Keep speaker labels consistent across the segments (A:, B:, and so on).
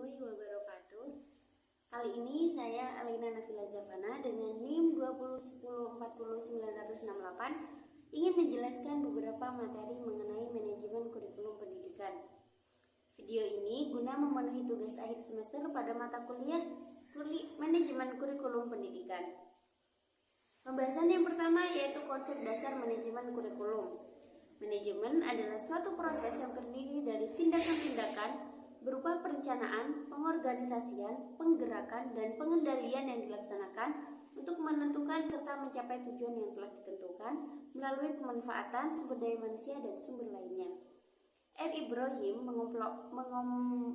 A: warahmatullahi wabarakatuh. Kali ini saya Alina Nafila Zavana dengan NIM 2010400968 ingin menjelaskan beberapa materi mengenai manajemen kurikulum pendidikan. Video ini guna memenuhi tugas akhir semester pada mata kuliah manajemen kurikulum pendidikan. Pembahasan yang pertama yaitu konsep dasar manajemen kurikulum. Manajemen adalah suatu proses yang terdiri dari tindakan-tindakan berupa perencanaan, pengorganisasian, penggerakan, dan pengendalian yang dilaksanakan untuk menentukan serta mencapai tujuan yang telah ditentukan melalui pemanfaatan sumber daya manusia dan sumber lainnya. R. Ibrahim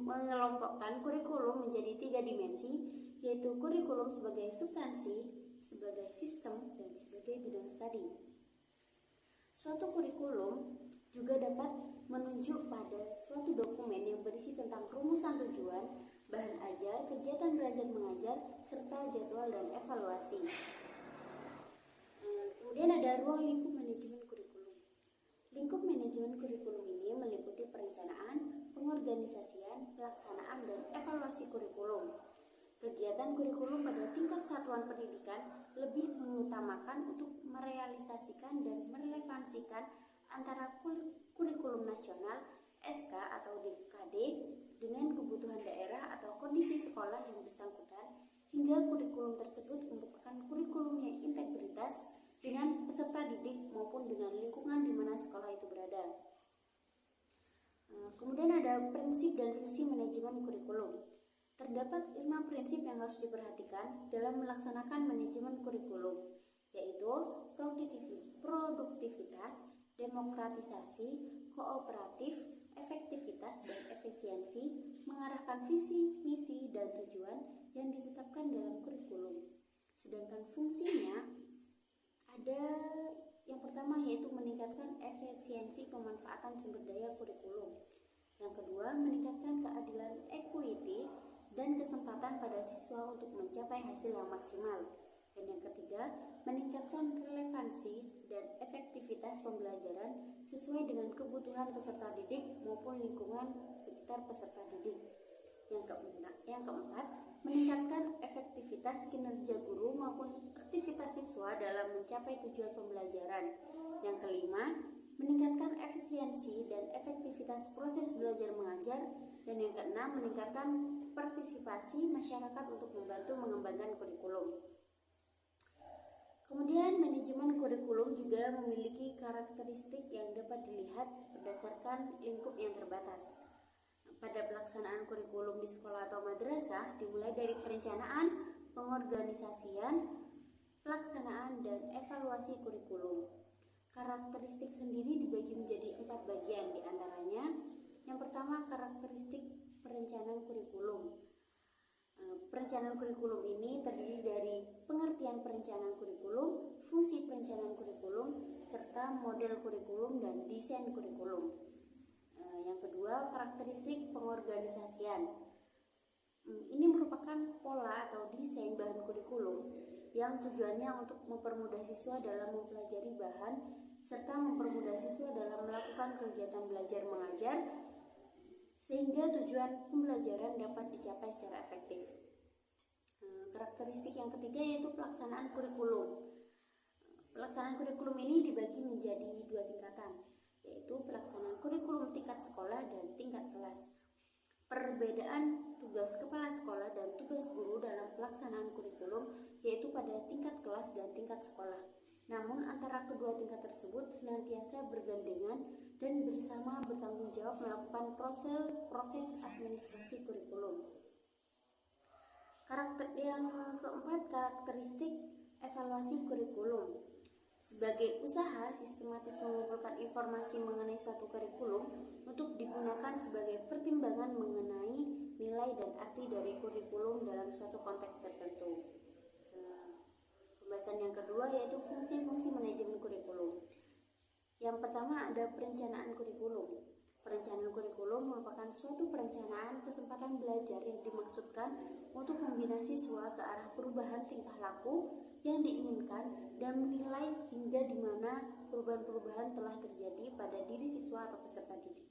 A: mengelompokkan kurikulum menjadi 3 dimensi, yaitu kurikulum sebagai substansi, sebagai sistem, dan sebagai bidang studi. Suatu kurikulum juga dapat menunjuk pada suatu dokumen yang berisi tentang rumusan tujuan, bahan ajar, kegiatan belajar mengajar, serta jadwal dan evaluasi. Kemudian ada ruang lingkup manajemen kurikulum. Lingkup manajemen kurikulum ini meliputi perencanaan, pengorganisasian, pelaksanaan, dan evaluasi kurikulum. Kegiatan kurikulum pada tingkat satuan pendidikan lebih mengutamakan untuk merealisasikan dan merelevansikan antara kurikulum nasional (SK atau DKD) dengan kebutuhan daerah atau kondisi sekolah yang bersangkutan, hingga kurikulum tersebut merupakan kurikulum yang integritas dengan peserta didik maupun dengan lingkungan di mana sekolah itu berada. Kemudian ada prinsip dan fungsi manajemen kurikulum. Terdapat 5 prinsip yang harus diperhatikan dalam melaksanakan manajemen kurikulum, yaitu produktivitas, demokratisasi, kooperatif, efektivitas, dan efisiensi, mengarahkan visi, misi, dan tujuan yang ditetapkan dalam kurikulum. Sedangkan fungsinya ada yang pertama yaitu meningkatkan efisiensi pemanfaatan sumber daya kurikulum. Yang kedua, meningkatkan keadilan equity dan kesempatan pada siswa untuk mencapai hasil yang maksimal. Dan yang ketiga, meningkatkan relevansi dan efektivitas pembelajaran sesuai dengan kebutuhan peserta didik maupun lingkungan sekitar peserta didik. Yang keempat, meningkatkan efektivitas kinerja guru maupun aktivitas siswa dalam mencapai tujuan pembelajaran. Yang kelima, meningkatkan efisiensi dan efektivitas proses belajar mengajar. Dan yang keenam, meningkatkan partisipasi masyarakat untuk membantu mengembangkan kurikulum. Kemudian manajemen kurikulum juga memiliki karakteristik yang dapat dilihat berdasarkan lingkup yang terbatas. Pada pelaksanaan kurikulum di sekolah atau madrasah dimulai dari perencanaan, pengorganisasian, pelaksanaan, dan evaluasi kurikulum. Karakteristik sendiri dibagi menjadi 4 bagian, diantaranya yang pertama, karakteristik perencanaan kurikulum. Perencanaan kurikulum ini terdiri dari pengertian perencanaan kurikulum, fungsi perencanaan kurikulum, serta model kurikulum dan desain kurikulum. Yang kedua, karakteristik pengorganisasian. Ini merupakan pola atau desain bahan kurikulum yang tujuannya untuk mempermudah siswa dalam mempelajari bahan serta mempermudah siswa dalam melakukan kegiatan belajar mengajar sehingga tujuan pembelajaran dapat dicapai secara efektif. Karakteristik yang ketiga yaitu pelaksanaan kurikulum. Pelaksanaan kurikulum ini dibagi menjadi 2 tingkatan, yaitu pelaksanaan kurikulum tingkat sekolah dan tingkat kelas. Perbedaan tugas kepala sekolah dan tugas guru dalam pelaksanaan kurikulum yaitu pada tingkat kelas dan tingkat sekolah. Namun antara kedua tingkat tersebut senantiasa bergandengan dan bersama bertanggung jawab melakukan proses administrasi kurikulum. Yang keempat, karakteristik evaluasi kurikulum. Sebagai usaha sistematis mengumpulkan informasi mengenai suatu kurikulum untuk digunakan sebagai pertimbangan mengenai nilai dan arti dari kurikulum dalam suatu konteks tertentu. Pembahasan yang kedua yaitu fungsi-fungsi manajemen kurikulum. Yang pertama ada perencanaan kurikulum. Perencanaan kurikulum merupakan suatu perencanaan kesempatan belajar yang dimaksudkan untuk membina siswa ke arah perubahan tingkah laku yang diinginkan dan menilai hingga di mana perubahan-perubahan telah terjadi pada diri siswa atau peserta didik.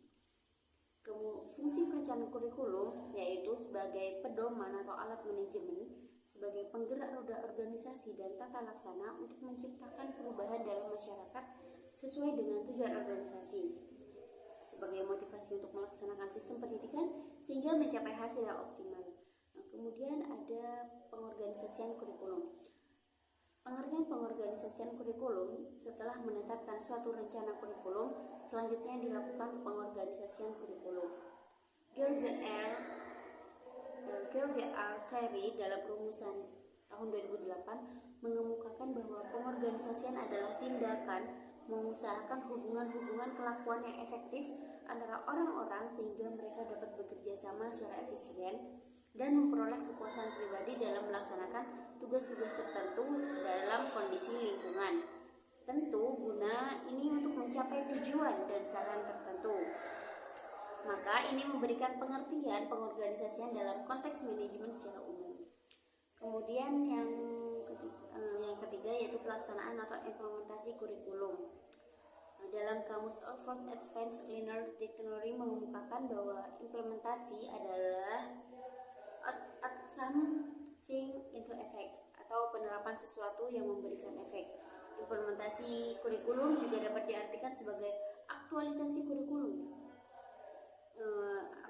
A: Fungsi perencanaan kurikulum yaitu sebagai pedoman atau alat manajemen, sebagai penggerak roda organisasi dan tata laksana untuk menciptakan perubahan dalam masyarakat sesuai dengan tujuan organisasi, sebagai motivasi untuk melaksanakan sistem pendidikan sehingga mencapai hasil yang optimal. Nah, kemudian ada pengorganisasian kurikulum. Pengertian pengorganisasian kurikulum: setelah menetapkan suatu rencana kurikulum, selanjutnya dilakukan pengorganisasian kurikulum. Gilbert R. Carey dalam rumusan tahun 2008 mengemukakan bahwa pengorganisasian adalah tindakan mengusahakan hubungan-hubungan kelakuan yang efektif antara orang-orang sehingga mereka dapat bekerja sama secara efisien dan memperoleh kepuasan pribadi dalam melaksanakan tugas-tugas tertentu dalam kondisi lingkungan. Tentu guna ini untuk mencapai tujuan dan sasaran tertentu. Maka ini memberikan pengertian pengorganisasian dalam konteks manajemen secara umum. Kemudian yang ketiga yaitu pelaksanaan atau implementasi kurikulum. Dalam Kamus Oxford Advanced Learner Dictionary mengemukakan bahwa implementasi adalah something into effect atau penerapan sesuatu yang memberikan efek. Implementasi kurikulum juga dapat diartikan sebagai aktualisasi kurikulum.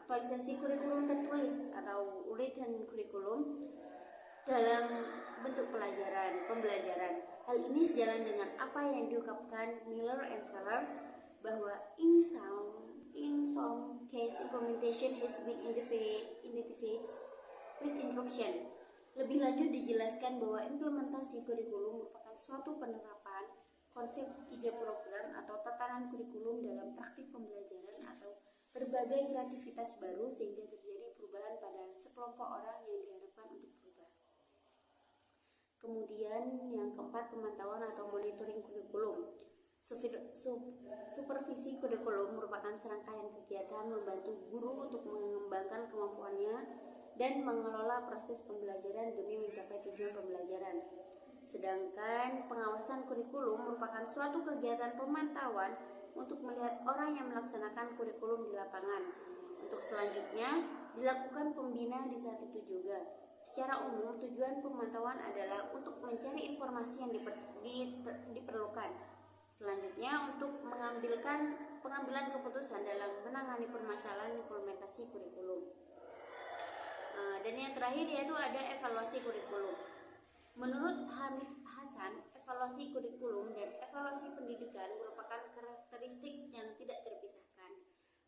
A: Aktualisasi kurikulum tertulis atau written kurikulum dalam bentuk pembelajaran. Hal ini sejalan dengan apa yang diungkapkan Miller and Seller bahwa in some case implementation has been identified with instruction. Lebih lanjut dijelaskan bahwa implementasi kurikulum merupakan suatu penerapan konsep ide program atau tatanan kurikulum dalam praktik pembelajaran atau berbagai kreativitas baru sehingga terjadi perubahan pada sekelompok orang yang diharapkan untuk berubah. Kemudian yang keempat, pemantauan atau monitoring kurikulum. Supervisi kurikulum merupakan serangkaian kegiatan membantu guru untuk mengembangkan kemampuannya dan mengelola proses pembelajaran demi mencapai tujuan pembelajaran. Sedangkan pengawasan kurikulum merupakan suatu kegiatan pemantauan untuk melihat orang yang melaksanakan kurikulum di lapangan. Untuk selanjutnya dilakukan pembinaan di saat itu juga. Secara umum, tujuan pemantauan adalah untuk mencari informasi yang diperlukan. Selanjutnya, untuk pengambilan keputusan dalam menangani permasalahan implementasi kurikulum. Dan yang terakhir yaitu ada evaluasi kurikulum. Menurut Hamid Hasan, evaluasi kurikulum dan evaluasi pendidikan merupakan karakteristik yang tidak terpisahkan.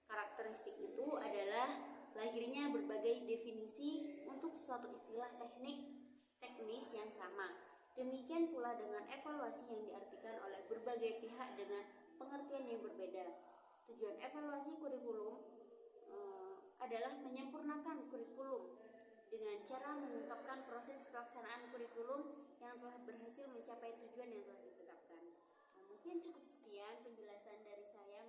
A: Karakteristik itu adalah lahirnya berbagai definisi untuk suatu istilah teknis yang sama. Demikian pula dengan evaluasi yang diartikan oleh berbagai pihak dengan pengertian yang berbeda. Tujuan evaluasi kurikulum adalah menyempurnakan kurikulum dengan cara mengungkapkan proses pelaksanaan kurikulum yang telah berhasil mencapai tujuan yang telah ditetapkan. Mungkin cukup sekian penjelasan dari saya